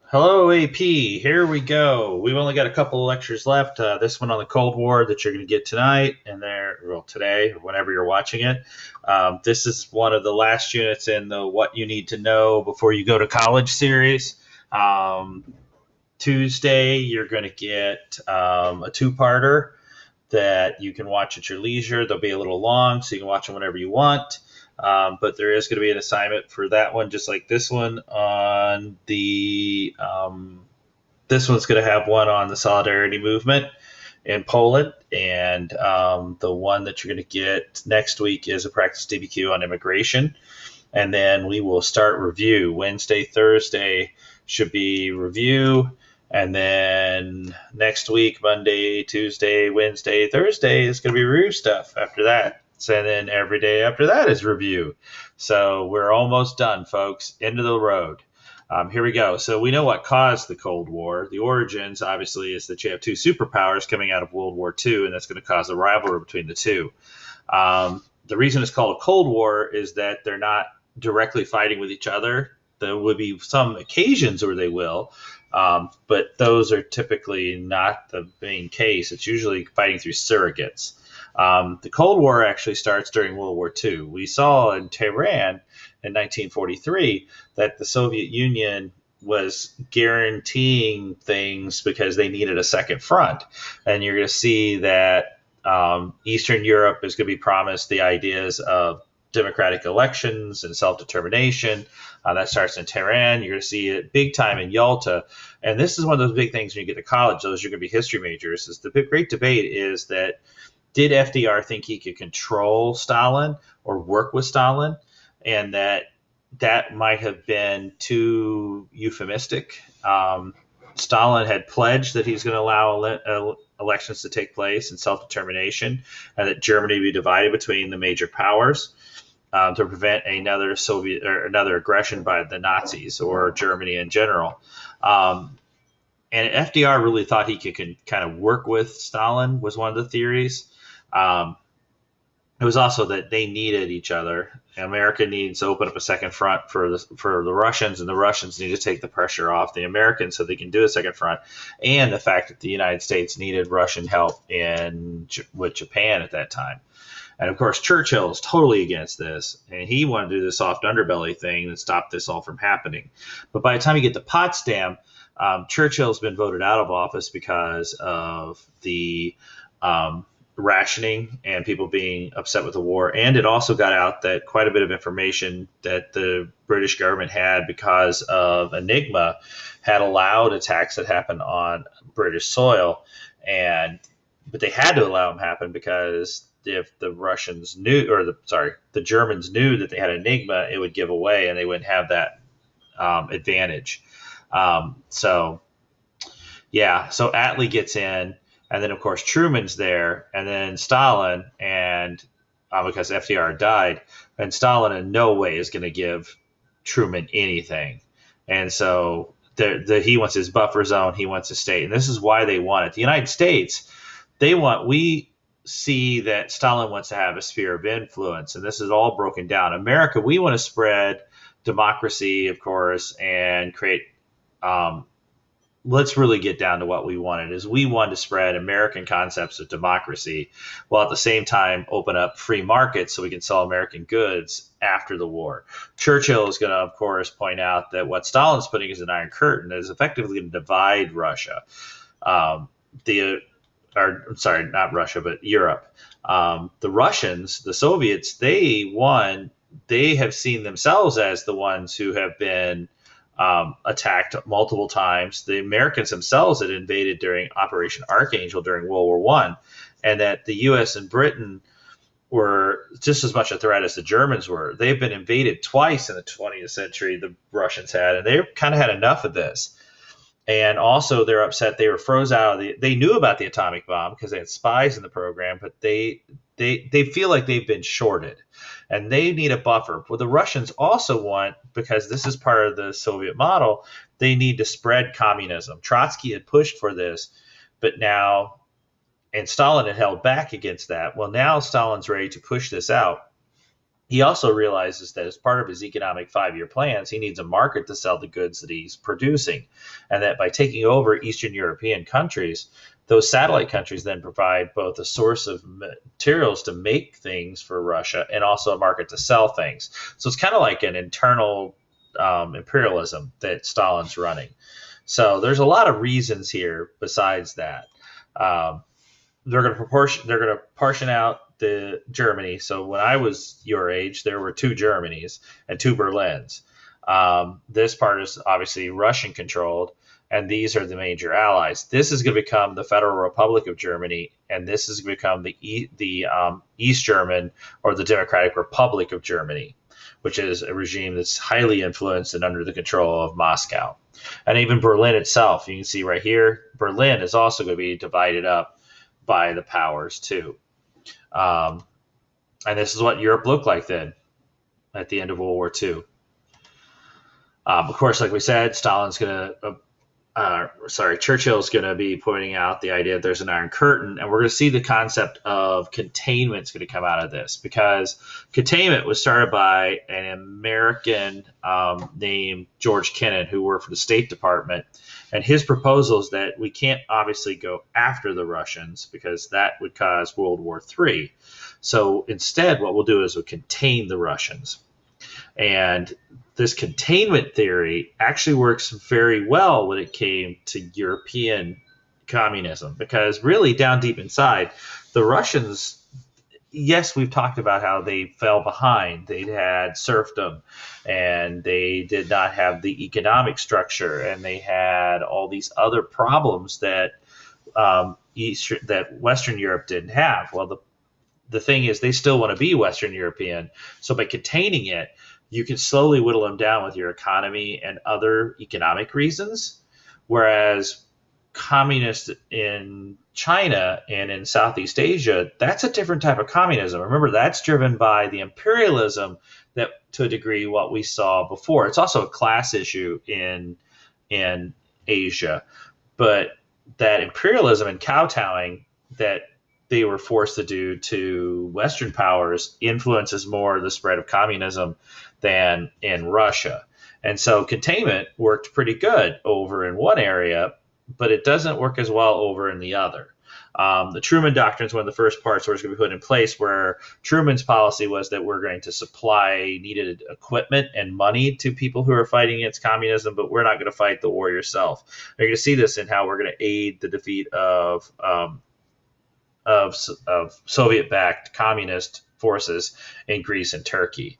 Hello, AP. Here we go. We've only got a couple of lectures left. This one on the Cold War that you're going to get tonight, and today or whenever you're watching it. This is one of the last units in the "What You Need to Know Before You Go to College" series. Um, Tuesday, you're going to get a two-parter that you can watch at your leisure. They'll be a little long, so you can watch them whenever you want. But there is going to be an assignment for that one, just like this one on the. This one's going to have one on the Solidarity Movement in Poland, and the one that you're going to get next week is a practice DBQ on immigration. And then we will start review. Wednesday, Thursday should be review. And then next week, Monday, Tuesday, Wednesday, Thursday is going to be review stuff after that. So then every day after that is review. So we're almost done, folks. End of the road. Here we go. So we know what caused the Cold War. The origins, obviously, is that you have two superpowers coming out of World War II, and that's going to cause a rivalry between the two. The reason it's called a Cold War is that they're not directly fighting with each other. There would be some occasions where they will, but those are typically not the main case. It's usually fighting through surrogates. The Cold War actually starts during World War II. We saw in Tehran in 1943 that the Soviet Union was guaranteeing things because they needed a second front. And you're going to see that Eastern Europe is going to be promised the ideas of democratic elections and self-determination. That starts in Tehran. You're going to see it big time in Yalta. And this is one of those big things when you get to college, those you're going to be history majors, is the big, great debate is that did FDR think he could control Stalin or work with Stalin? And that might have been too euphemistic. Stalin had pledged that he was going to allow elections to take place and self-determination, and that Germany would be divided between the major powers to prevent another Soviet or another aggression by the Nazis or Germany in general. And FDR really thought he could kind of work with Stalin was one of the theories. Um, it was also that they needed each other. America needs to open up a second front for the Russians, and the Russians need to take the pressure off the Americans so they can do a second front. And the fact that the United States needed Russian help with Japan at that time. And of course, Churchill is totally against this, and he wanted to do the soft underbelly thing that stopped this all from happening. But by the time you get to Potsdam, Churchill's been voted out of office because of the rationing and people being upset with the war. And it also got out that quite a bit of information that the British government had because of Enigma had allowed attacks that happened on British soil. But they had to allow them happen because if the Russians knew, the Germans knew that they had Enigma, it would give away and they wouldn't have that advantage. So Attlee gets in, and then of course Truman's there, and then Stalin, and because FDR died, and Stalin in no way is going to give Truman anything, and so he wants his buffer zone, he wants to stay, and this is why they want it. The United States, we see that Stalin wants to have a sphere of influence, and this is all broken down. America, we want to spread democracy, of course, and create. Let's really get down to what we wanted is we wanted to spread American concepts of democracy while at the same time open up free markets so we can sell American goods after the war. Churchill is going to, of course, point out that what Stalin's putting as an iron curtain is effectively going to divide Russia. Not Russia, but Europe. The Russians, the Soviets, they won. They have seen themselves as the ones who have been attacked multiple times. The Americans themselves had invaded during Operation Archangel during World War I, and that the U.S. and Britain were just as much a threat as the Germans were. They've been invaded twice in the 20th century, the Russians had, and they kind of had enough of this. And also, they're upset they were froze out of they knew about the atomic bomb because they had spies in the program, but they feel like they've been shorted and they need a buffer. Well, the Russians also want, because this is part of the Soviet model, they need to spread communism. Trotsky had pushed for this, but now, and Stalin had held back against that. Well, now Stalin's ready to push this out. he also realizes that as part of his economic 5-year plans, he needs a market to sell the goods that he's producing. And that by taking over Eastern European countries, those satellite countries then provide both a source of materials to make things for Russia and also a market to sell things. So it's kind of like an internal imperialism that Stalin's running. So there's a lot of reasons here besides that. Um, they're going to portion out the Germany. So when I was your age, there were two Germanys and two Berlins. This part is obviously Russian controlled, and these are the major allies. This is going to become the Federal Republic of Germany, and this is going to become the East German or the Democratic Republic of Germany, which is a regime that's highly influenced and under the control of Moscow. And even Berlin itself, you can see right here, Berlin is also going to be divided up by the powers too. Um, and this is what Europe looked like then at the end of World War II. Of course, like we said, Churchill's going to be pointing out the idea that there's an Iron Curtain, and we're going to see the concept of containment is going to come out of this, because containment was started by an American named George Kennan, who worked for the State Department. And his proposal is that we can't obviously go after the Russians because that would cause World War III. So instead, what we'll do is we'll contain the Russians. And this containment theory actually works very well when it came to European communism, because really down deep inside, the Russians, yes, we've talked about how they fell behind. They had serfdom, and they did not have the economic structure, and they had all these other problems that that Western Europe didn't have. Well, the thing is, they still want to be Western European. So by containing it, you can slowly whittle them down with your economy and other economic reasons. Whereas communists in China and in Southeast Asia, that's a different type of communism. Remember, that's driven by the imperialism that, to a degree, what we saw before. It's also a class issue in Asia, but that imperialism and kowtowing that they were forced to do to Western powers influences more the spread of communism than in Russia. And so containment worked pretty good over in one area, but it doesn't work as well over in the other. The Truman Doctrine is one of the first parts where it's going to be put in place, where Truman's policy was that we're going to supply needed equipment and money to people who are fighting against communism, but we're not going to fight the war yourself. You're going to see this in how we're going to aid the defeat of Soviet-backed communist forces in Greece and Turkey.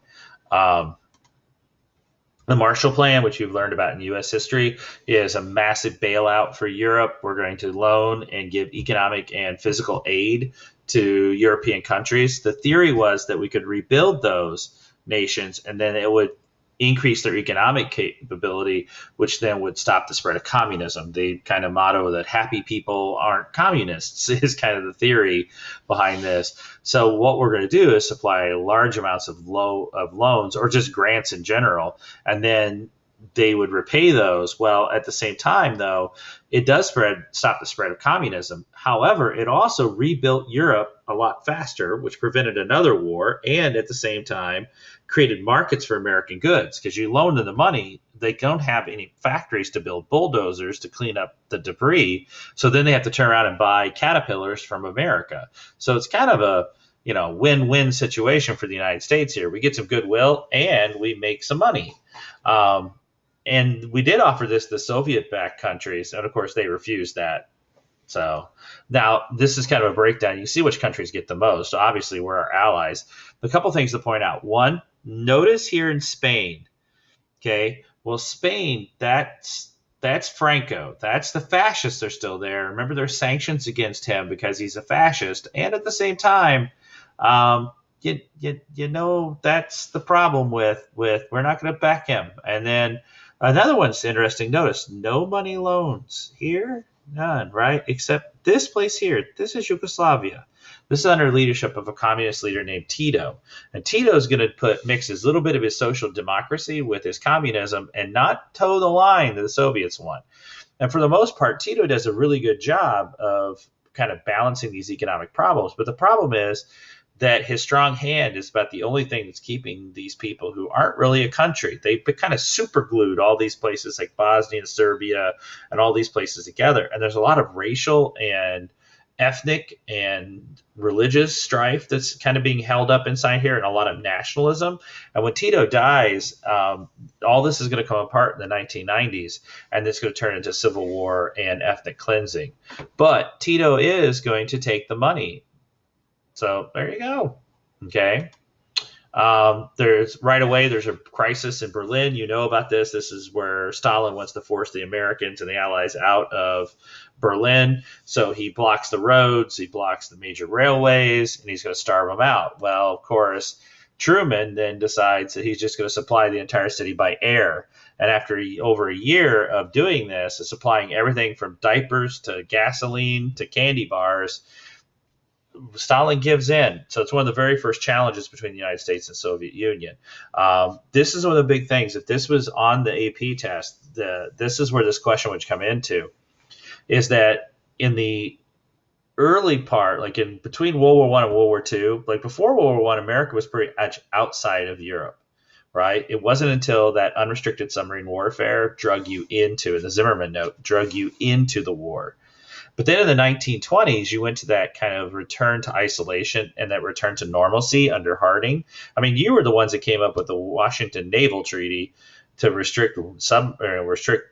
The Marshall Plan, which you've learned about in U.S. history, is a massive bailout for Europe. We're going to loan and give economic and physical aid to European countries. The theory was that we could rebuild those nations, and then it would increase their economic capability, which then would stop the spread of communism. The kind of motto that happy people aren't communists is kind of the theory behind this. So what we're going to do is supply large amounts of loans or just grants in general, and then they would repay those. Well, at the same time, though, it does stop the spread of communism. However, it also rebuilt Europe a lot faster, which prevented another war, and at the same time created markets for American goods, because you loan them the money, they don't have any factories to build bulldozers to clean up the debris, so then they have to turn around and buy Caterpillars from America. So it's kind of a win-win situation for the United States here. We get some goodwill and we make some money. And we did offer this to Soviet-backed countries, and of course they refused that. So now this is kind of a breakdown. You see which countries get the most. So obviously we're our allies. A couple things to point out. One, notice here in Spain, okay, well, Spain, that's Franco. That's the fascists are still there. Remember, there's sanctions against him because he's a fascist. And at the same time, that's the problem with we're not going to back him. And then another one's interesting. Notice no money loans here. None, right? Except this place here. This is Yugoslavia. This is under leadership of a communist leader named Tito. And Tito is going to mix his little bit of his social democracy with his communism and not toe the line that the Soviets want. And for the most part, Tito does a really good job of kind of balancing these economic problems. But the problem is that his strong hand is about the only thing that's keeping these people who aren't really a country. They've been kind of super glued all these places like Bosnia and Serbia and all these places together. And there's a lot of racial and ethnic and religious strife that's kind of being held up inside here, and a lot of nationalism. And when Tito dies, all this is going to come apart in the 1990s, and it's going to turn into civil war and ethnic cleansing. But Tito is going to take the money. So there you go. Okay. There's right away, there's a crisis in Berlin. You know about this. This is where Stalin wants to force the Americans and the Allies out of Berlin. So he blocks the roads, he blocks the major railways, and he's going to starve them out. Well, of course, Truman then decides that he's just going to supply the entire city by air. And after over a year of doing this, supplying everything from diapers to gasoline to candy bars, Stalin gives in. So it's one of the very first challenges between the United States and Soviet Union. This is one of the big things. If this was on the AP test, this is where this question would come into, is that in the early part, like in between World War I and World War II, like before World War I, America was pretty much outside of Europe, right? It wasn't until that unrestricted submarine warfare drug you into, in the Zimmerman note, drug you into the war. But then in the 1920s, you went to that kind of return to isolation and that return to normalcy under Harding. I mean, you were the ones that came up with the Washington Naval Treaty to restrict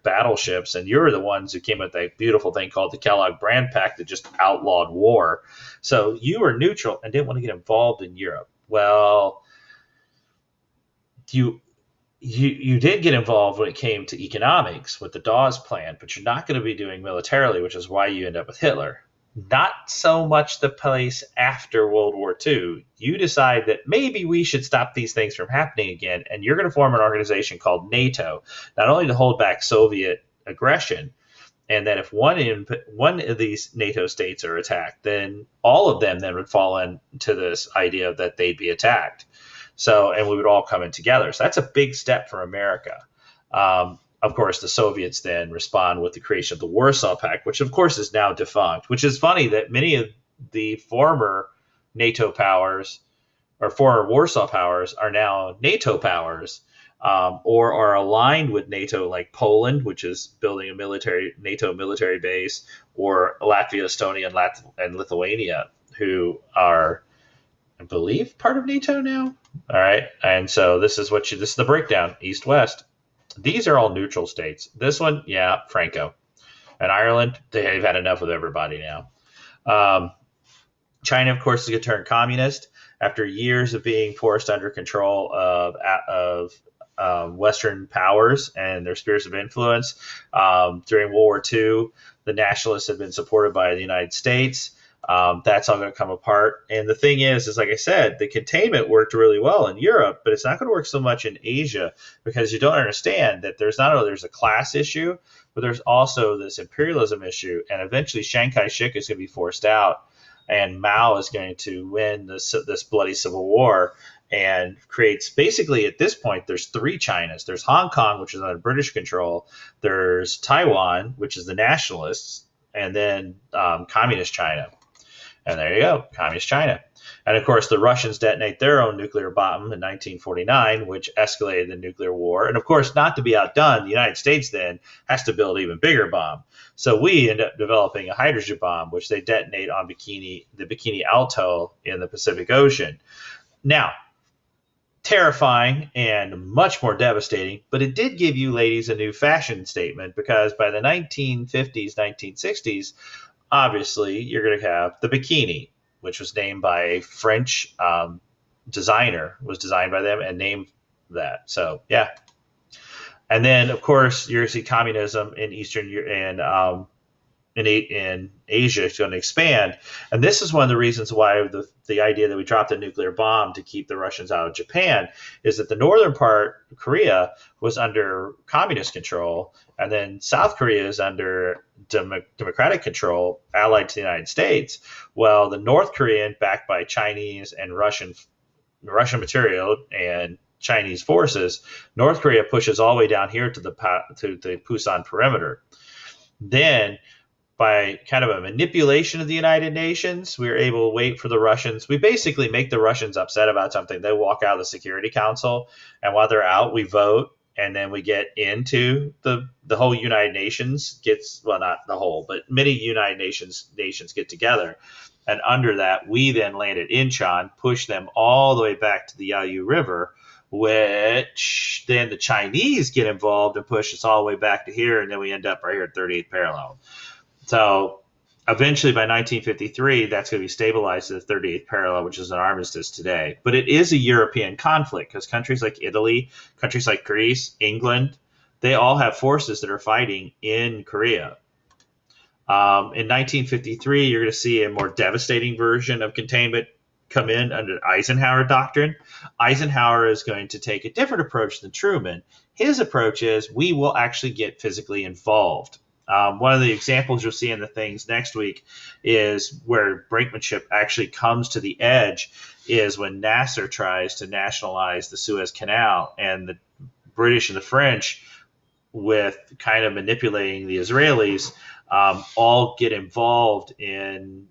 battleships, and you were the ones who came up with that beautiful thing called the Kellogg-Briand Pact that just outlawed war. So you were neutral and didn't want to get involved in Europe. Well, you did get involved when it came to economics with the Dawes Plan, but you're not going to be doing militarily, which is why you end up with Hitler. Not so much the place after World War II. You decide that maybe we should stop these things from happening again, and you're going to form an organization called NATO, not only to hold back Soviet aggression, and that if one of these NATO states are attacked, then all of them then would fall into this idea that they'd be attacked. So, and we would all come in together. So that's a big step for America. Of course, the Soviets then respond with the creation of the Warsaw Pact, which of course is now defunct, which is funny that many of the former NATO powers or former Warsaw powers are now NATO powers, or are aligned with NATO, like Poland, which is building a NATO military base, or Latvia, Estonia, and Lithuania, who are, I believe, part of NATO now. All right. And so this is the breakdown, East-West. These are all neutral states. This one, yeah, Franco. And Ireland, they've had enough with everybody now. China, of course, is going to turn communist after years of being forced under control of Western powers and their spheres of influence. During World War II, the nationalists have been supported by the United States. That's all going to come apart. And the thing is like I said, the containment worked really well in Europe, but it's not going to work so much in Asia, because you don't understand that there's a class issue, but there's also this imperialism issue. And eventually Chiang Kai-shek is going to be forced out, and Mao is going to win this bloody civil war, and creates, basically at this point, there's three Chinas. There's Hong Kong, which is under British control. There's Taiwan, which is the nationalists, and then communist China. And there you go, communist China. And of course, the Russians detonate their own nuclear bomb in 1949, which escalated the nuclear war. And of course, not to be outdone, the United States then has to build an even bigger bomb. So we end up developing a hydrogen bomb, which they detonate on the Bikini Atoll in the Pacific Ocean. Now, terrifying and much more devastating, but it did give you ladies a new fashion statement, because by the 1950s, 1960s, obviously, you're going to have the bikini, which was named by a French designer, was designed by them and named that. So, yeah. And then, of course, you're going to see communism in Eastern Europe and in Asia is going to expand. And this is one of the reasons why the idea that we dropped a nuclear bomb to keep the Russians out of Japan is that the northern part, Korea, was under communist control, and then South Korea is under democratic control, allied to the United States. Well, the North Korean, backed by Chinese and Russian material and Chinese forces, North Korea pushes all the way down here to the Pusan perimeter. Then, by kind of a manipulation of the United Nations, we were able to wait for the Russians. We basically make the Russians upset about something. They walk out of the Security Council, and while they're out, we vote, and then we get into the whole United Nations gets, well, not the whole, but many United Nations get together. And under that, we then land at Incheon, push them all the way back to the Yalu River, which then the Chinese get involved and push us all the way back to here, and then we end up right here at 38th parallel. So eventually by 1953, that's going to be stabilized to the 38th parallel, which is an armistice today. But it is a European conflict because countries like Italy, countries like Greece, England, they all have forces that are fighting in Korea. In 1953, you're going to see a more devastating version of containment come in under Eisenhower doctrine. Eisenhower is going to take a different approach than Truman. His approach is we will actually get physically involved. One of the examples you'll see in the things next week is where brinkmanship actually comes to the edge is when Nasser tries to nationalize the Suez Canal, and the British and the French, with kind of manipulating the Israelis, all get involved in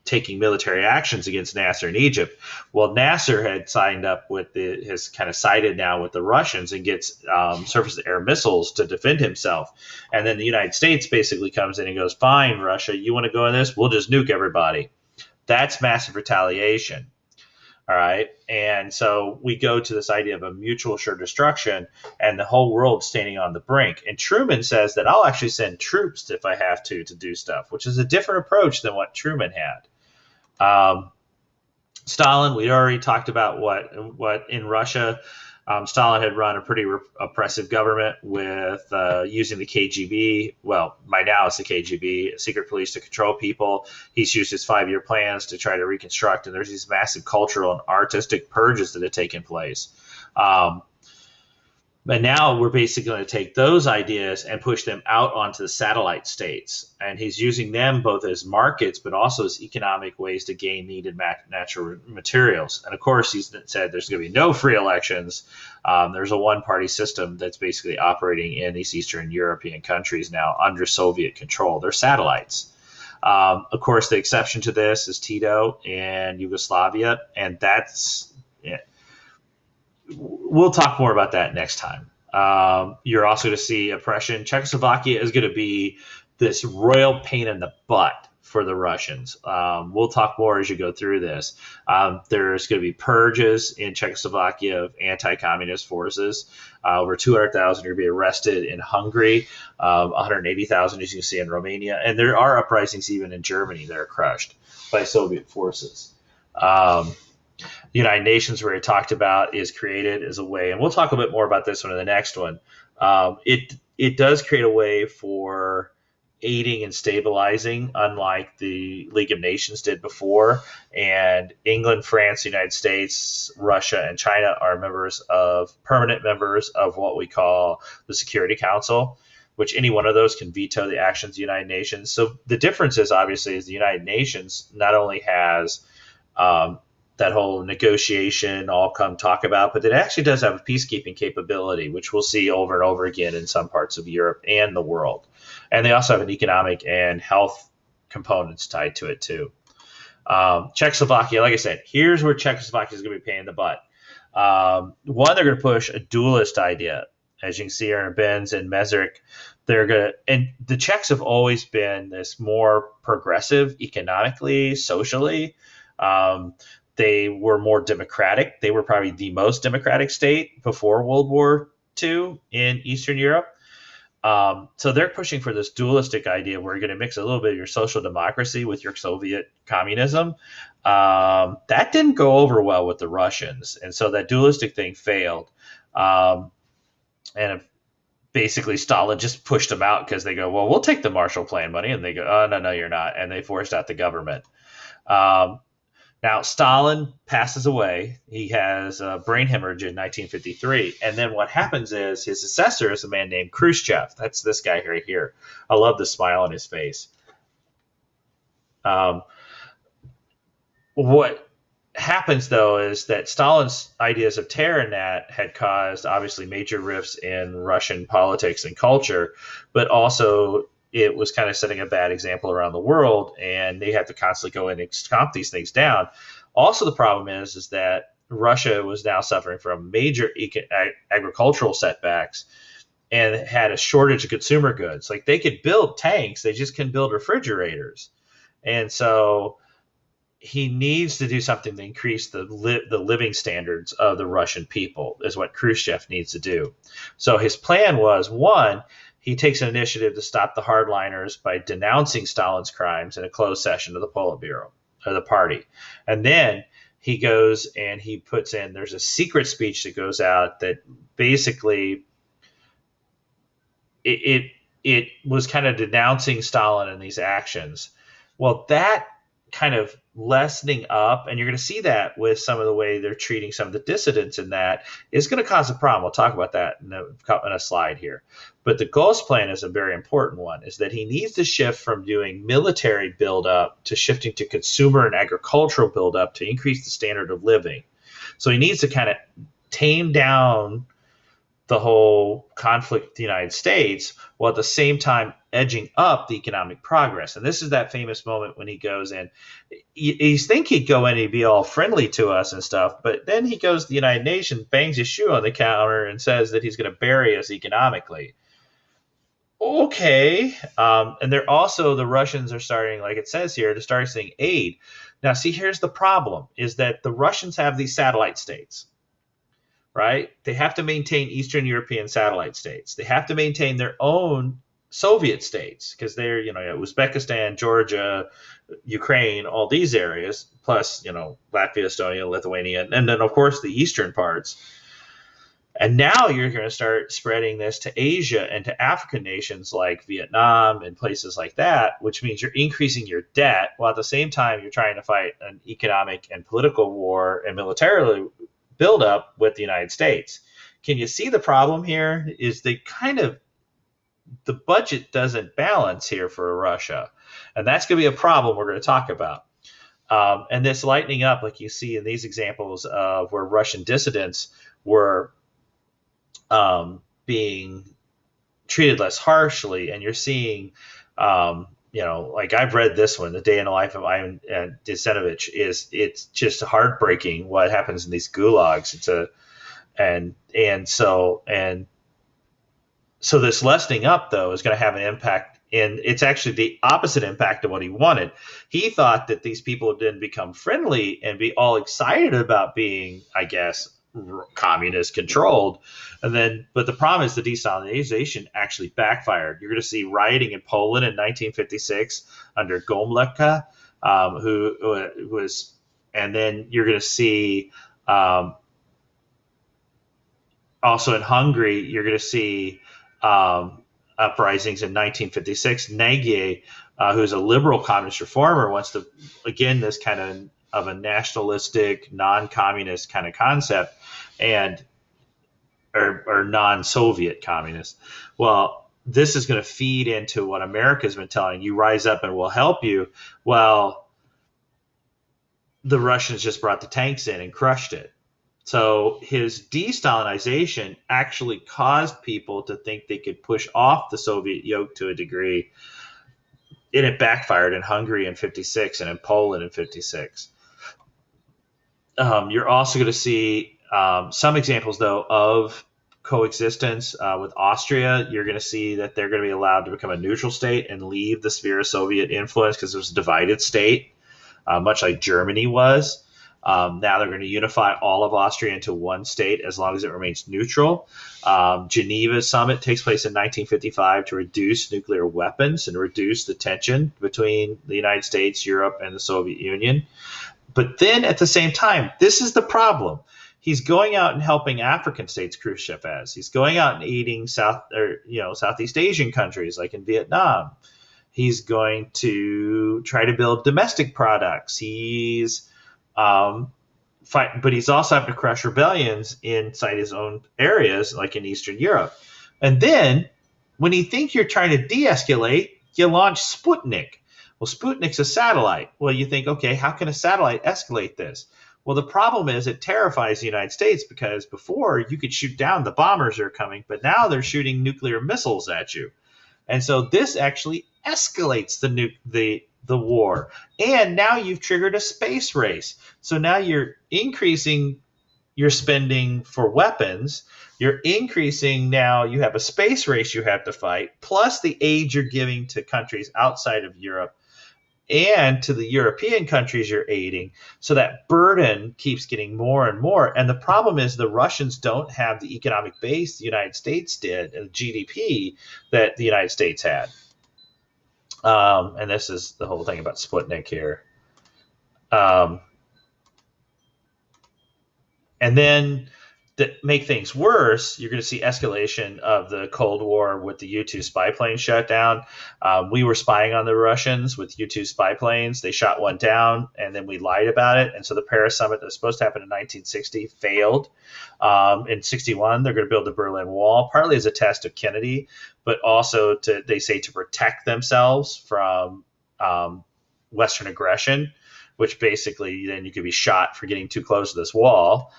taking military actions against Nasser in Egypt. Well, Nasser had signed up with has kind of sided now with the Russians and gets surface to air missiles to defend himself. And then the United States basically comes in and goes, fine, Russia, you want to go in this? We'll just nuke everybody. That's massive retaliation. All right. And so we go to this idea of a mutual assured destruction and the whole world standing on the brink. And Truman says that I'll actually send troops if I have to do stuff, which is a different approach than what Truman had. Stalin, we already talked about what in Russia, Stalin had run a pretty oppressive government with using the KGB. Well, by now it's the KGB, secret police, to control people. He's used his 5-year plans to try to reconstruct, and there's these massive cultural and artistic purges that have taken place. But now we're basically going to take those ideas and push them out onto the satellite states. And he's using them both as markets, but also as economic ways to gain needed natural materials. And of course, he's said there's going to be no free elections. There's a one-party system that's basically operating in these Eastern European countries now under Soviet control. They're satellites. Of course, the exception to this is Tito and Yugoslavia, and that's it. We'll talk more about that next time. You're also going to see oppression. Czechoslovakia is going to be this royal pain in the butt for the Russians. We'll talk more as you go through this. There's going to be purges in Czechoslovakia of anti-communist forces. Over 200,000 are going to be arrested in Hungary, 180,000 as you can see in Romania. And there are uprisings even in Germany that are crushed by Soviet forces. The United Nations, where it talked about, is created as a way, and we'll talk a bit more about this one in the next one. It does create a way for aiding and stabilizing, unlike the League of Nations did before. And England, France, the United States, Russia, and China are permanent members of what we call the Security Council, which any one of those can veto the actions of the United Nations. So the difference is obviously is the United Nations not only has that whole negotiation all come talk about, but it actually does have a peacekeeping capability, which we'll see over and over again in some parts of Europe and the world. And they also have an economic and health components tied to it too. Czechoslovakia, like I said, here's where Czechoslovakia is going to be paying the butt. One, they're going to push a dualist idea. As you can see here in Benz and Mezic, and the Czechs have always been this more progressive economically, socially. They were more democratic. They were probably the most democratic state before World War II in Eastern Europe. So they're pushing for this dualistic idea where you're going to mix a little bit of your social democracy with your Soviet communism. That didn't go over well with the Russians. And so that dualistic thing failed. And basically Stalin just pushed them out because they go, well, we'll take the Marshall Plan money. And they go, oh, no, you're not. And they forced out the government. Now, Stalin passes away. He has a brain hemorrhage in 1953. And then what happens is his successor is a man named Khrushchev. That's this guy right here. I love the smile on his face. What happens, though, is that Stalin's ideas of terror and that had caused, obviously, major rifts in Russian politics and culture, but also it was kind of setting a bad example around the world, and they had to constantly go in and stomp these things down. Also, the problem is that Russia was now suffering from major agricultural setbacks and had a shortage of consumer goods. Like, they could build tanks, they just couldn't build refrigerators. And so he needs to do something to increase the living standards of the Russian people, is what Khrushchev needs to do. So his plan was, one, he takes an initiative to stop the hardliners by denouncing Stalin's crimes in a closed session of the Politburo, or the party. And then he goes and he puts in, there's a secret speech that goes out that basically it was kind of denouncing Stalin and these actions. Well, that kind of lessening up, and you're going to see that with some of the way they're treating some of the dissidents in that, is going to cause a problem. We'll talk about that in a slide here. But the Ghost plan is a very important one, is that he needs to shift from doing military buildup to shifting to consumer and agricultural buildup to increase the standard of living. So he needs to kind of tame down the whole conflict with the United States, while at the same time edging up the economic progress. And this is that famous moment when he goes in. You think he'd go in and he'd be all friendly to us and stuff, but then he goes to the United Nations, bangs his shoe on the counter, and says that he's going to bury us economically. Okay. And they're also, the Russians are starting, like it says here, to start saying aid. Now, see, here's the problem, is that the Russians have these satellite states. Right? They have to maintain Eastern European satellite states. They have to maintain their own Soviet states, because they're, Uzbekistan, Georgia, Ukraine, all these areas, plus, Latvia, Estonia, Lithuania, and then, of course, the eastern parts. And now you're going to start spreading this to Asia and to African nations like Vietnam and places like that, which means you're increasing your debt, while at the same time you're trying to fight an economic and political war and militarily build up with the United States. Can you see the problem here? Is the budget doesn't balance here for Russia, and that's going to be a problem we're going to talk about. And this lightening up, like you see in these examples of where Russian dissidents were being treated less harshly, and you're seeing, like I've read this one, The Day in the Life of Ivan Desenovich, it's just heartbreaking what happens in these gulags. So this lessening up, though, is going to have an impact, and it's actually the opposite impact of what he wanted. He thought that these people would then become friendly and be all excited about being, I guess, communist controlled, but the problem is the de-Stalinization actually backfired. You're going to see rioting in Poland in 1956 under Gomulka, who was, and then you're going to see also in Hungary, you're going to see uprisings in 1956. Nagy, who's a liberal communist reformer, wants to, again, this kind of a nationalistic, non-communist kind of concept, or non-Soviet communist. Well, this is going to feed into what America's been telling you: rise up and we'll help you. Well, the Russians just brought the tanks in and crushed it. So his de-Stalinization actually caused people to think they could push off the Soviet yoke to a degree, and it backfired in Hungary in 56 and in Poland in 56. You're also going to see some examples, though, of coexistence with Austria. You're going to see that they're going to be allowed to become a neutral state and leave the sphere of Soviet influence, because it was a divided state, much like Germany was. Now they're going to unify all of Austria into one state as long as it remains neutral. Geneva Summit takes place in 1955 to reduce nuclear weapons and reduce the tension between the United States, Europe, and the Soviet Union. But then at the same time, this is the problem. He's going out and helping African states, Khrushchev has. He's going out and aiding Southeast Asian countries like in Vietnam. He's going to try to build domestic products. He's but he's also having to crush rebellions inside his own areas, like in Eastern Europe. And then when you think you're trying to de-escalate, you launch Sputnik. Well, Sputnik's a satellite. Well, you think, okay, how can a satellite escalate this? Well, the problem is it terrifies the United States, because before you could shoot down the bombers that are coming, but now they're shooting nuclear missiles at you. And so this actually escalates the war. And now you've triggered a space race. So now you're increasing your spending for weapons. You're increasing now, you have a space race you have to fight, plus the aid you're giving to countries outside of Europe and to the European countries you're aiding. So that burden keeps getting more and more. And the problem is the Russians don't have the economic base the United States did and the GDP that the United States had. And this is the whole thing about Sputnik here. And then to make things worse, you're going to see escalation of the Cold War with the U-2 spy plane shutdown. We were spying on the Russians with U-2 spy planes. They shot one down, and then we lied about it. And so the Paris summit that was supposed to happen in 1960 failed. In 61, they're going to build the Berlin Wall, partly as a test of Kennedy, but also they say to protect themselves from Western aggression, which basically then you could be shot for getting too close to this wall.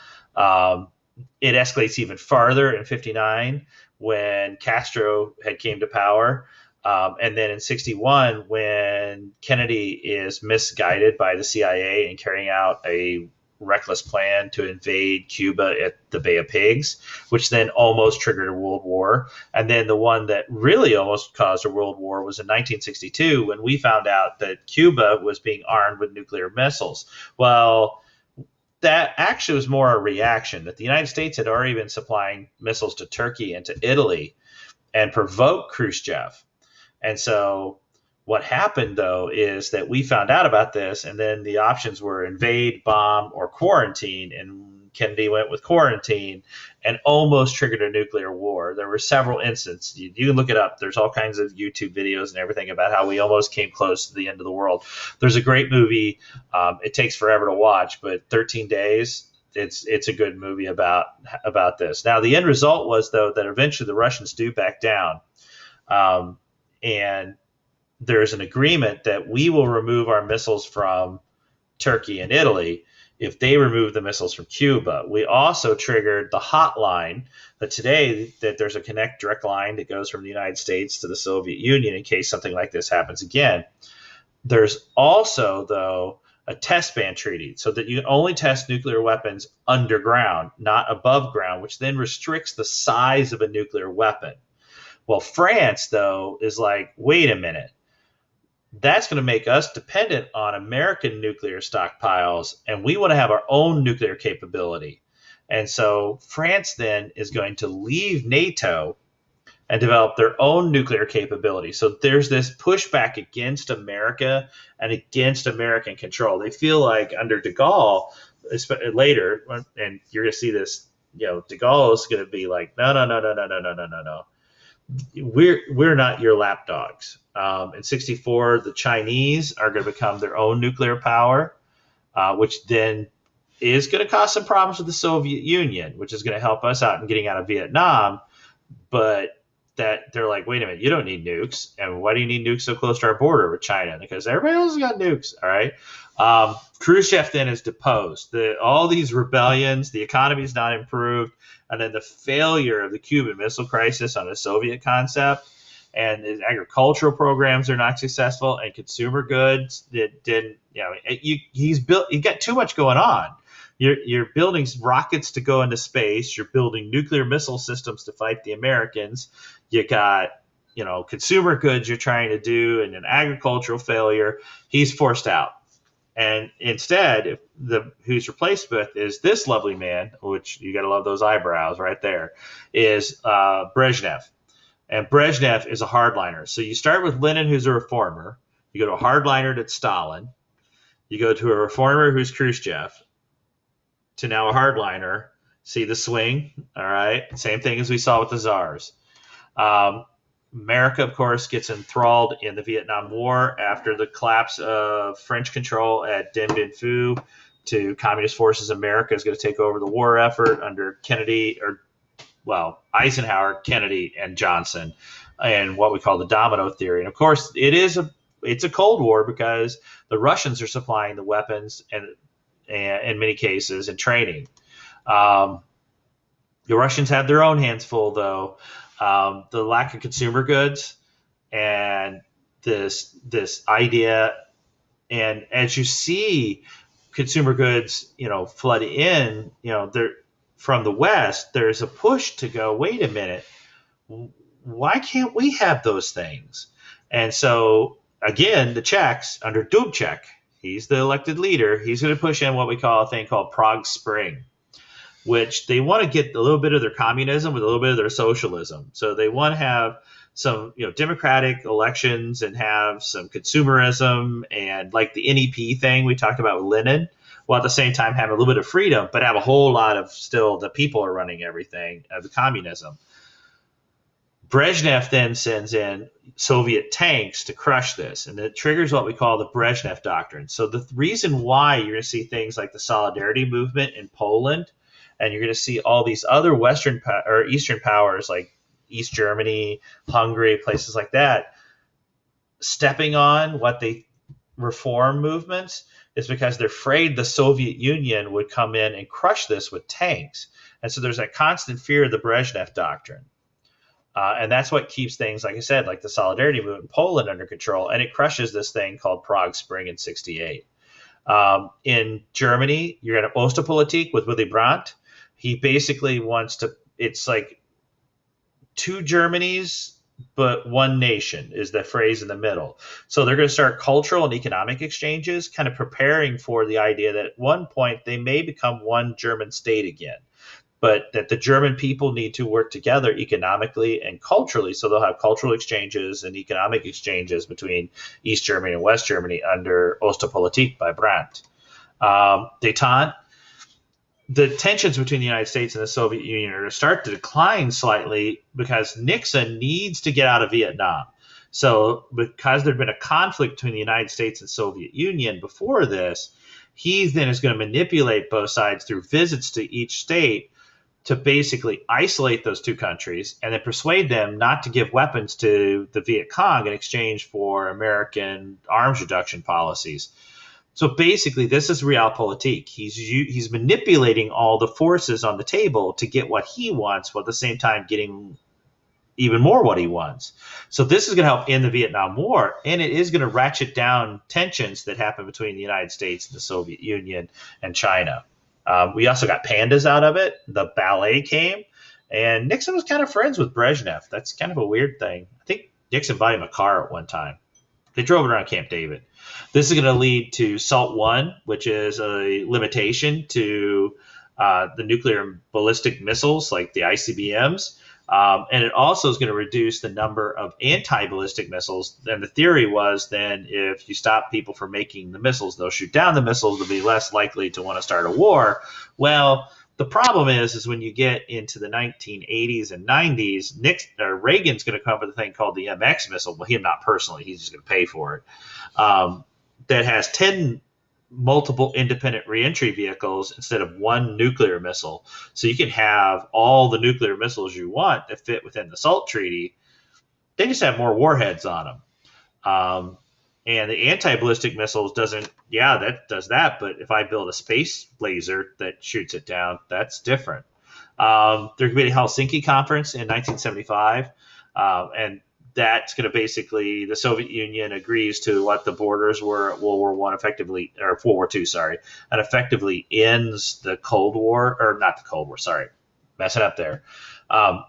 It escalates even farther in 59 when Castro had came to power. And then in 61, when Kennedy is misguided by the CIA in carrying out a reckless plan to invade Cuba at the Bay of Pigs, which then almost triggered a world war. And then the one that really almost caused a world war was in 1962 when we found out that Cuba was being armed with nuclear missiles. Well, that actually was more a reaction that the United States had already been supplying missiles to Turkey and to Italy and provoked Khrushchev. And so what happened, though, is that we found out about this, and then the options were invade, bomb, or quarantine. And Kennedy went with quarantine and almost triggered a nuclear war. There were several instances. You can look it up. There's all kinds of YouTube videos and everything about how we almost came close to the end of the world. There's a great movie. It takes forever to watch, but 13 Days, it's a good movie about this. Now, the end result was, though, that eventually the Russians do back down. And there's an agreement that we will remove our missiles from Turkey and Italy if they remove the missiles from Cuba. We also triggered the hotline that today that there's a direct line that goes from the United States to the Soviet Union in case something like this happens again. There's also, though, a test ban treaty so that you can only test nuclear weapons underground, not above ground, which then restricts the size of a nuclear weapon. Well, France, though, is like, wait a minute. That's going to make us dependent on American nuclear stockpiles, and we want to have our own nuclear capability. And so France then is going to leave NATO and develop their own nuclear capability. So there's this pushback against America and against American control. They feel like under de Gaulle, later, and you're going to see this, de Gaulle is going to be like, no. We're not your lapdogs. In 64, the Chinese are going to become their own nuclear power, which then is going to cause some problems with the Soviet Union, which is going to help us out in getting out of Vietnam. But that they're like, wait a minute, you don't need nukes. And why do you need nukes so close to our border with China? Because everybody else has got nukes. All right. Khrushchev then is deposed. All these rebellions, the economy is not improved. And then the failure of the Cuban Missile Crisis on a Soviet concept, and his agricultural programs are not successful, and consumer goods that didn't, he's got too much going on. You're building rockets to go into space. You're building nuclear missile systems to fight the Americans. You got, consumer goods you're trying to do, and an agricultural failure. He's forced out. And instead, who's replaced with is this lovely man, which you got to love those eyebrows right there, is Brezhnev. And Brezhnev is a hardliner. So you start with Lenin, who's a reformer. You go to a hardliner that's Stalin. You go to a reformer who's Khrushchev. To now a hardliner. See the swing? All right. Same thing as we saw with the czars. America, of course, gets enthralled in the Vietnam War after the collapse of French control at Dien Bien Phu to Communist forces. America is going to take over the war effort under Eisenhower, Kennedy, and Johnson, and what we call the domino theory. And of course, it's a Cold War because the Russians are supplying the weapons and in many cases and training. The Russians have their own hands full, though. The lack of consumer goods and this idea. And as you see consumer goods, flood in, they're from the West, there's a push to go, wait a minute, why can't we have those things? And so, again, the Czechs, under Dubček, he's the elected leader, he's going to push in what we call a thing called Prague Spring, which they want to get a little bit of their communism with a little bit of their socialism. So they want to have some democratic elections and have some consumerism and like the NEP thing we talked about with Lenin, while at the same time have a little bit of freedom, but have a whole lot of still the people are running everything of the communism. Brezhnev then sends in Soviet tanks to crush this, and it triggers what we call the Brezhnev Doctrine. So the reason why you're going to see things like the Solidarity movement in Poland, and you're going to see all these other Western or Eastern powers like East Germany, Hungary, places like that, stepping on what they reform movements, is because they're afraid the Soviet Union would come in and crush this with tanks. And so there's that constant fear of the Brezhnev Doctrine. And that's what keeps things, like I said, like the Solidarity movement in Poland under control. And it crushes this thing called Prague Spring in 1968. In Germany, you're going to Ostpolitik with Willy Brandt. He basically wants to, it's like two Germanys, but one nation is the phrase in the middle. So they're going to start cultural and economic exchanges, kind of preparing for the idea that at one point they may become one German state again, but that the German people need to work together economically and culturally. So they'll have cultural exchanges and economic exchanges between East Germany and West Germany under Ostpolitik by Brandt. Détente. The tensions between the United States and the Soviet Union are going to start to decline slightly because Nixon needs to get out of Vietnam. So because there'd been a conflict between the United States and Soviet Union before this, he then is going to manipulate both sides through visits to each state to basically isolate those two countries and then persuade them not to give weapons to the Viet Cong in exchange for American arms reduction policies. So basically, this is realpolitik. He's manipulating all the forces on the table to get what he wants, while at the same time getting even more what he wants. So this is going to help end the Vietnam War, and it is going to ratchet down tensions that happen between the United States and the Soviet Union and China. We also got pandas out of it. The ballet came, and Nixon was kind of friends with Brezhnev. That's kind of a weird thing. I think Nixon bought him a car at one time. They drove it around Camp David. This is going to lead to SALT I, which is a limitation to the nuclear and ballistic missiles like the ICBMs. And it also is going to reduce the number of anti-ballistic missiles. And the theory was then if you stop people from making the missiles, they'll shoot down the missiles, they'll be less likely to want to start a war. Well, the problem is when you get into the 1980s and 90s, Reagan's going to come up with a thing called the MX missile. Well, him not personally, he's just going to pay for it. That has 10 multiple independent reentry vehicles instead of one nuclear missile. So you can have all the nuclear missiles you want that fit within the SALT treaty. They just have more warheads on them. And the anti-ballistic missiles that does that. But if I build a space laser that shoots it down, that's different. There could be a Helsinki conference in 1975. And that's going to basically, the Soviet Union agrees to what the borders were at World War I effectively, or World War II, sorry, and effectively ends the Cold War, or not the Cold War, sorry, messing up there.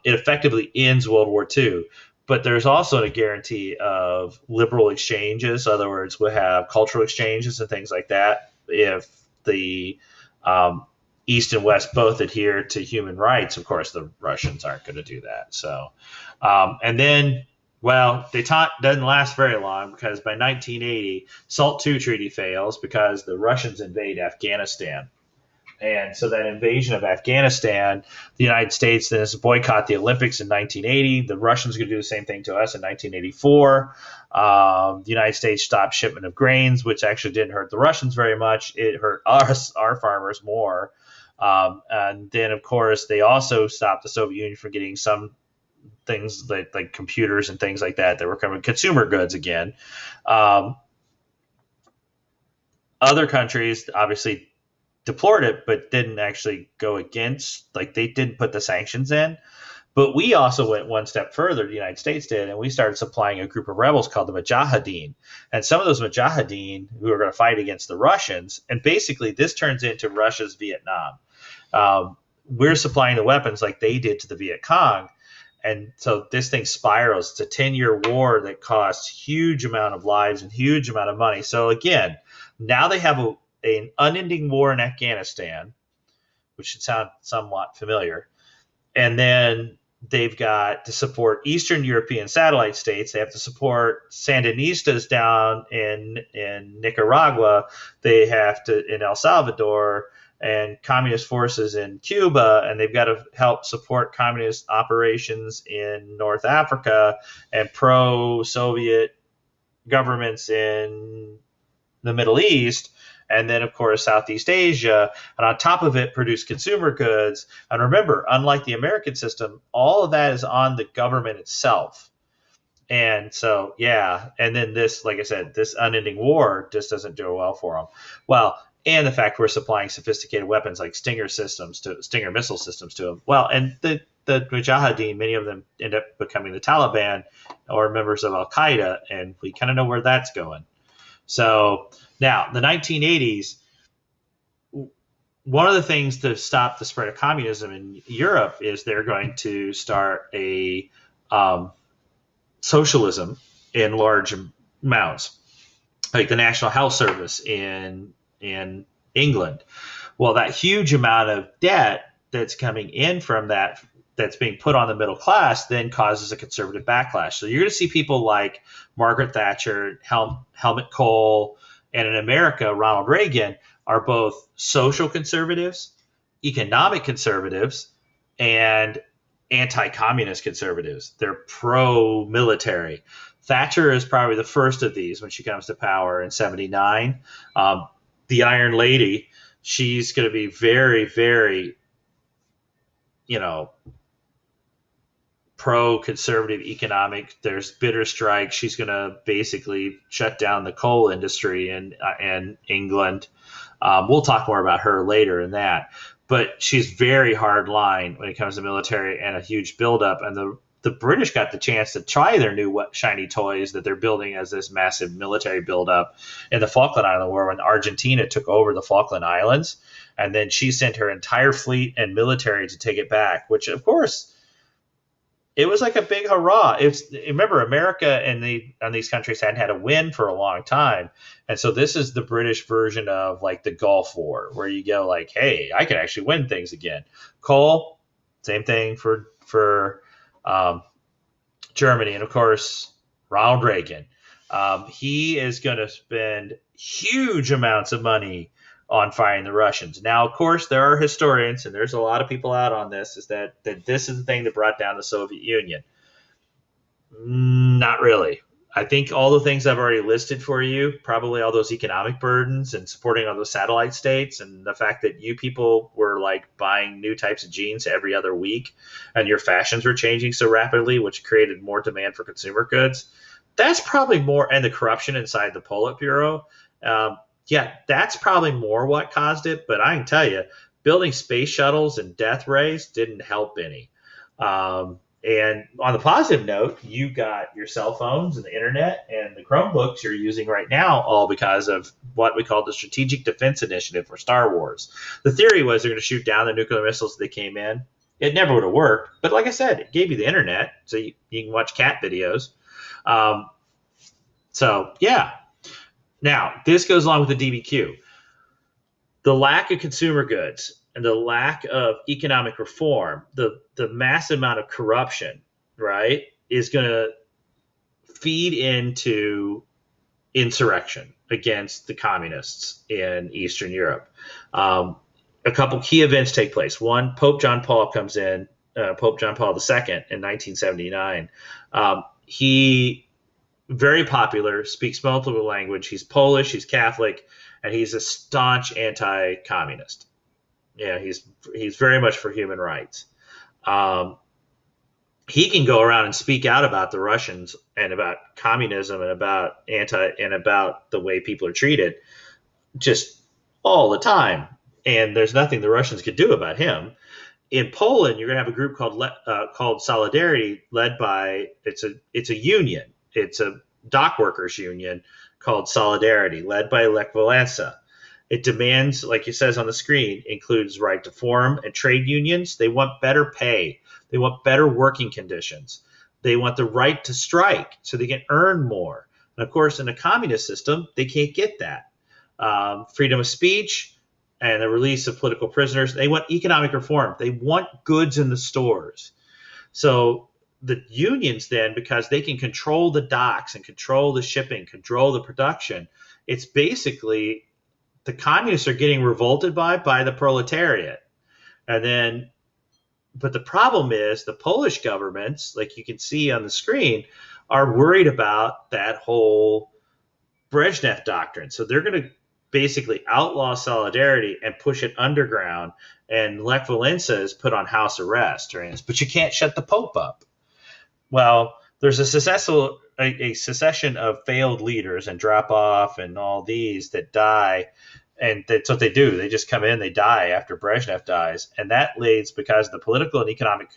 It effectively ends World War II, but there's also a guarantee of liberal exchanges. In other words, we'll have cultural exchanges and things like that if the East and West both adhere to human rights. Of course, the Russians aren't going to do that. So, and then, well, détente doesn't last very long because by 1980, SALT II treaty fails because the Russians invade Afghanistan. And so that invasion of Afghanistan, the United States then has to boycott the Olympics in 1980. The Russians are going to do the same thing to us in 1984. The United States stopped shipment of grains, which actually didn't hurt the Russians very much. It hurt us, our farmers, more. And then, of course, they also stopped the Soviet Union from getting some things like computers and things like that were coming consumer goods again. Other countries obviously deplored it, but didn't actually go against, like they didn't put the sanctions in. But we also went one step further, the United States did, and we started supplying a group of rebels called the Mujahideen. And some of those Mujahideen who were going to fight against the Russians, and basically this turns into Russia's Vietnam. We're supplying the weapons like they did to the Viet Cong. And so this thing spirals. It's a 10-year war that costs huge amount of lives and huge amount of money. So again, now they have an unending war in Afghanistan, which should sound somewhat familiar. And then they've got to support Eastern European satellite states. They have to support Sandinistas down in Nicaragua. They have to in El Salvador and communist forces in Cuba, and they've got to help support communist operations in North Africa and pro-Soviet governments in the Middle East, and then, of course, Southeast Asia, and on top of it, produce consumer goods. And remember, unlike the American system, all of that is on the government itself. And so, yeah, and then this, like I said, this unending war just doesn't do well for them. Well, and the fact we're supplying sophisticated weapons like Stinger missile systems to them. Well, and the Mujahideen, many of them end up becoming the Taliban or members of Al Qaeda, and we kind of know where that's going. So now, the 1980s, one of the things to stop the spread of communism in Europe is they're going to start a socialism in large amounts, like the National Health Service in England. Well, that huge amount of debt that's coming in from that's being put on the middle class then causes a conservative backlash. So you're going to see people like Margaret Thatcher, Helmut Kohl, and in America, Ronald Reagan are both social conservatives, economic conservatives, and anti-communist conservatives. They're pro-military. Thatcher is probably the first of these when she comes to power in 79. The Iron Lady, she's going to be very, very, pro-conservative economic. There's bitter strikes. She's going to basically shut down the coal industry in England. We'll talk more about her later in that. But she's very hard line when it comes to military and a huge buildup. And the British got the chance to try their new shiny toys that they're building as this massive military buildup in the Falkland Island War when Argentina took over the Falkland Islands. And then she sent her entire fleet and military to take it back, which, of course, it was like a big hurrah. Remember, America and these countries hadn't had a win for a long time. And so this is the British version of like the Gulf War, where you go like, hey, I can actually win things again. Cole, same thing for Germany. And of course, Ronald Reagan. He is going to spend huge amounts of money on fighting the Russians. Now, of course, there are historians, and there's a lot of people out on this, is that this is the thing that brought down the Soviet Union. Not really. I think all the things I've already listed for you, probably all those economic burdens and supporting all those satellite states and the fact that you people were like buying new types of jeans every other week and your fashions were changing so rapidly, which created more demand for consumer goods. That's probably more, and the corruption inside the Politburo. Yeah, that's probably more what caused it. But I can tell you, building space shuttles and death rays didn't help any. And on the positive note, you got your cell phones and the internet and the Chromebooks you're using right now, all because of what we call the Strategic Defense Initiative for Star Wars. The theory was they're going to shoot down the nuclear missiles that came in. It never would have worked. But like I said, it gave you the internet, so you can watch cat videos. So, yeah. Now, this goes along with the DBQ. The lack of consumer goods and the lack of economic reform, the massive amount of corruption, right, is going to feed into insurrection against the communists in Eastern Europe. A couple key events take place. One, Pope John Paul comes in, Pope John Paul II in 1979. He very popular, speaks multiple language. He's Polish, he's Catholic, and he's a staunch anti-communist. Yeah, he's very much for human rights. He can go around and speak out about the Russians and about communism and about the way people are treated just all the time. And there's nothing the Russians could do about him. In Poland, you're going to have a group called Solidarity, led by it's a union. It's a dock workers union called Solidarity, led by Lech Walesa. It demands, like it says on the screen, includes right to form and trade unions. They want better pay. They want better working conditions. They want the right to strike so they can earn more. And of course, in a communist system, they can't get that. Freedom of speech and the release of political prisoners. They want economic reform. They want goods in the stores. So the unions then, because they can control the docks and control the shipping, control the production, it's basically the communists are getting revolted by the proletariat. And then, but the problem is the Polish governments, like you can see on the screen, are worried about that whole Brezhnev doctrine. So they're going to basically outlaw Solidarity and push it underground. And Lech Walesa is put on house arrest during this. But you can't shut the Pope up. Well, there's a succession of failed leaders and drop off and all these that die. And that's what they do. They just come in, they die after Brezhnev dies. And that leads, because of the political and economic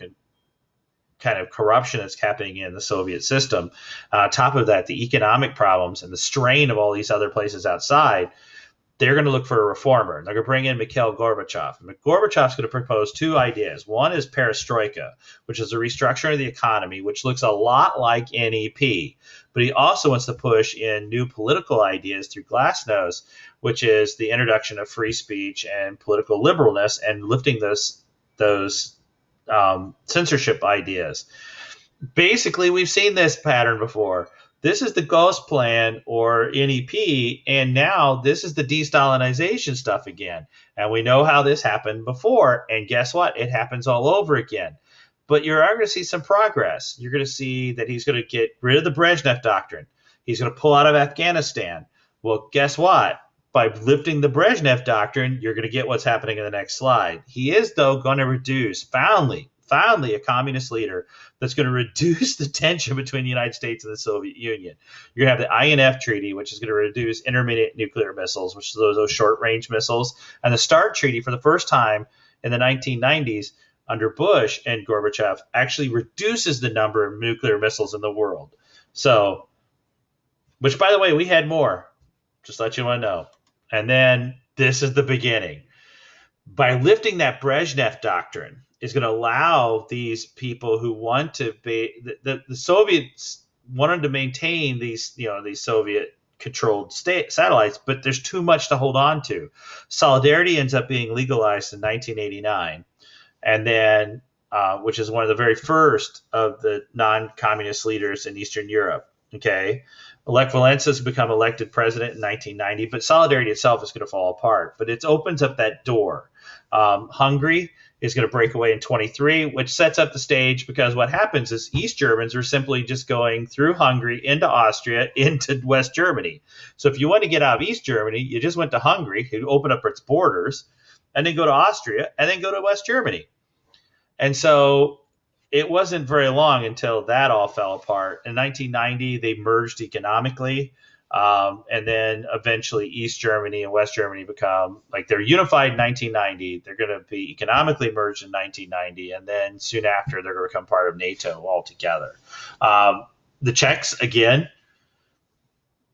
kind of corruption that's happening in the Soviet system. On top of that, the economic problems and the strain of all these other places outside, they're going to look for a reformer. They're going to bring in Mikhail Gorbachev. And Gorbachev's going to propose two ideas. One is perestroika, which is a restructuring of the economy, which looks a lot like NEP. But he also wants to push in new political ideas through Glasnost, which is the introduction of free speech and political liberalness and lifting those censorship ideas. Basically, we've seen this pattern before. This is the Ghost Plan or NEP, and now this is the de-Stalinization stuff again. And we know how this happened before, and guess what? It happens all over again. But you're going to see some progress. You're going to see that he's going to get rid of the Brezhnev doctrine. He's going to pull out of Afghanistan. Well, guess what? By lifting the Brezhnev doctrine, you're going to get what's happening in the next slide. He is, though, going to reduce, finally, a communist leader that's going to reduce the tension between the United States and the Soviet Union. You're going to have the INF Treaty, which is going to reduce intermediate nuclear missiles, which are those short-range missiles, and the START Treaty, for the first time in the 1990s, under Bush and Gorbachev, actually reduces the number of nuclear missiles in the world. So, which, by the way, we had more. Just let you know. And then this is the beginning. By lifting that Brezhnev doctrine is going to allow these people who want to be the Soviets wanted to maintain these Soviet controlled satellites, but there's too much to hold on to. Solidarity ends up being legalized in 1989, and then which is one of the very first of the non-communist leaders in Eastern Europe. Okay. Lech Walesa has become elected president in 1990, but Solidarity itself is going to fall apart. But it opens up that door. Hungary is going to break away in 23, which sets up the stage, because what happens is East Germans are simply just going through Hungary into Austria into West Germany. So if you want to get out of East Germany, you just went to Hungary, who opened up its borders, and then go to Austria, and then go to West Germany. And so it wasn't very long until that all fell apart. In 1990, they merged economically. And then eventually East Germany and West Germany become, like, they're unified in 1990. They're going to be economically merged in 1990. And then soon after, they're going to become part of NATO altogether. The Czechs, again,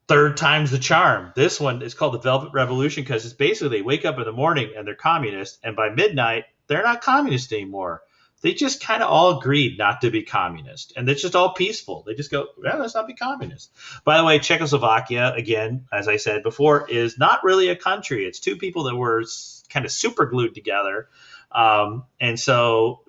third time's the charm. This one is called the Velvet Revolution, because it's basically they wake up in the morning and they're communist. And by midnight, they're not communist anymore. They just kind of all agreed not to be communist, and it's just all peaceful. They just go, well, let's not be communist. By the way, Czechoslovakia, again, as I said before, is not really a country. It's two people that were kind of super glued together. And so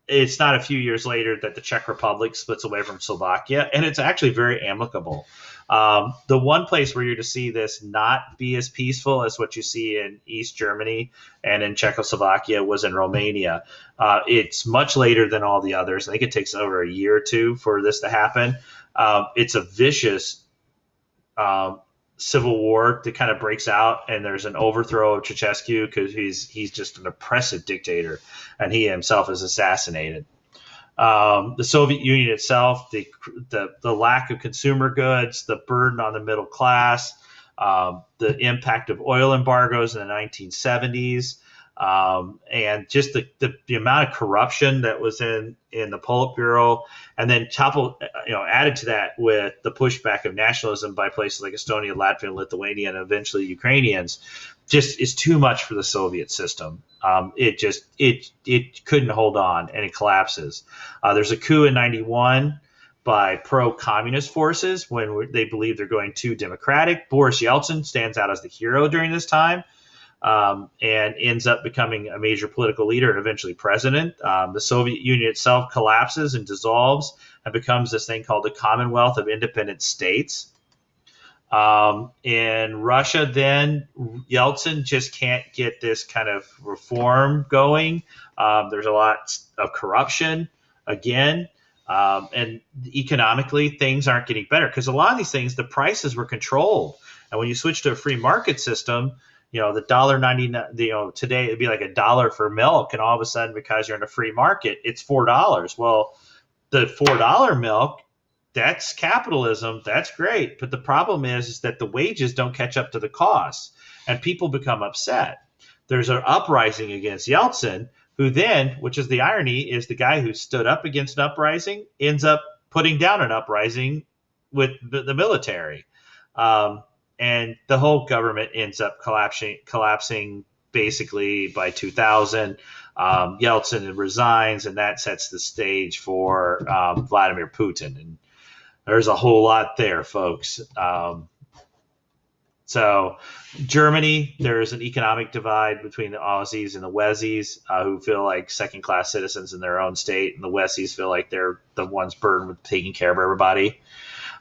it's not a few years later that the Czech Republic splits away from Slovakia, and it's actually very amicable. The one place where you're to see this not be as peaceful as what you see in East Germany and in Czechoslovakia was in Romania. It's much later than all the others. I think it takes over a year or two for this to happen. It's a vicious civil war that kind of breaks out, and there's an overthrow of Ceausescu because he's just an oppressive dictator, and he himself is assassinated. The Soviet Union itself, the lack of consumer goods, the burden on the middle class, the impact of oil embargoes in the 1970s, And just the amount of corruption that was in the Politburo, and then added to that with the pushback of nationalism by places like Estonia, Latvia, Lithuania, and eventually Ukrainians, just is too much for the Soviet system. It couldn't hold on, and it collapses. There's a coup in '91 by pro-communist forces when they believe they're going too democratic. Boris Yeltsin stands out as the hero during this time. And ends up becoming a major political leader and eventually president. The Soviet Union itself collapses and dissolves and becomes this thing called the Commonwealth of Independent States. In Russia, then, Yeltsin just can't get this kind of reform going. There's a lot of corruption again. And economically, things aren't getting better because a lot of these things, the prices were controlled. And when you switch to a free market system, the $1.99, today it'd be like $1 for milk, and all of a sudden, because you're in a free market, it's $4. Well, the $4 milk, that's capitalism, that's great, but the problem is that the wages don't catch up to the costs, and people become upset. There's an uprising against Yeltsin, who then, which is the irony, is the guy who stood up against an uprising ends up putting down an uprising with the military. And the whole government ends up collapsing basically by 2000. Yeltsin resigns, and that sets the stage for Vladimir Putin. And there's a whole lot there, folks. So Germany, there's an economic divide between the Aussies and the Westies, who feel like second-class citizens in their own state, and the Westies feel like they're the ones burdened with taking care of everybody.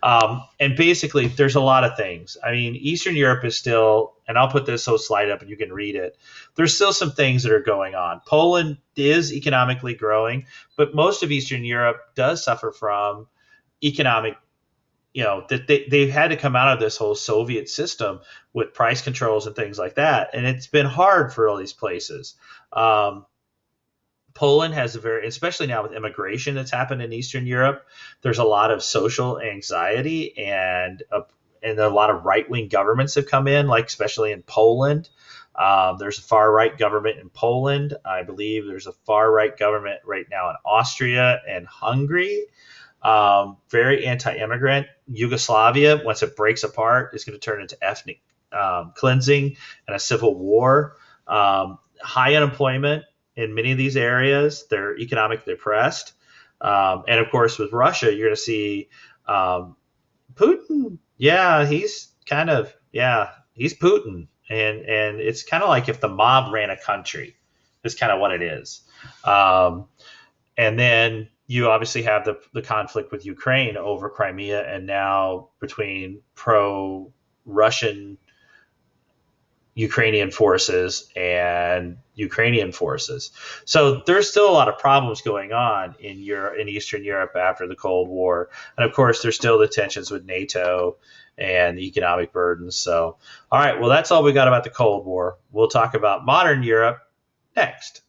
And basically, there's a lot of things. I mean, Eastern Europe is still, and I'll put this whole slide up and you can read it. There's still some things that are going on. Poland is economically growing, but most of Eastern Europe does suffer from economic, that they've had to come out of this whole Soviet system with price controls and things like that. And it's been hard for all these places. Poland has especially now with immigration that's happened in Eastern Europe, there's a lot of social anxiety and a lot of right-wing governments have come in, like especially in Poland. There's a far-right government in Poland. I believe there's a far-right government right now in Austria and Hungary. Very anti-immigrant. Yugoslavia, once it breaks apart, is going to turn into ethnic cleansing and a civil war. High unemployment in many of these areas. They're economically oppressed. And of course, with Russia, you're going to see Putin. Yeah, he's Putin. And it's kind of like if the mob ran a country, is kind of what it is. And then you obviously have the conflict with Ukraine over Crimea, and now between pro-Russian Ukrainian forces and Ukrainian forces. So there's still a lot of problems going on in Eastern Europe after the Cold War. And of course, there's still the tensions with NATO and the economic burdens. So, all right, well, that's all we got about the Cold War. We'll talk about modern Europe next.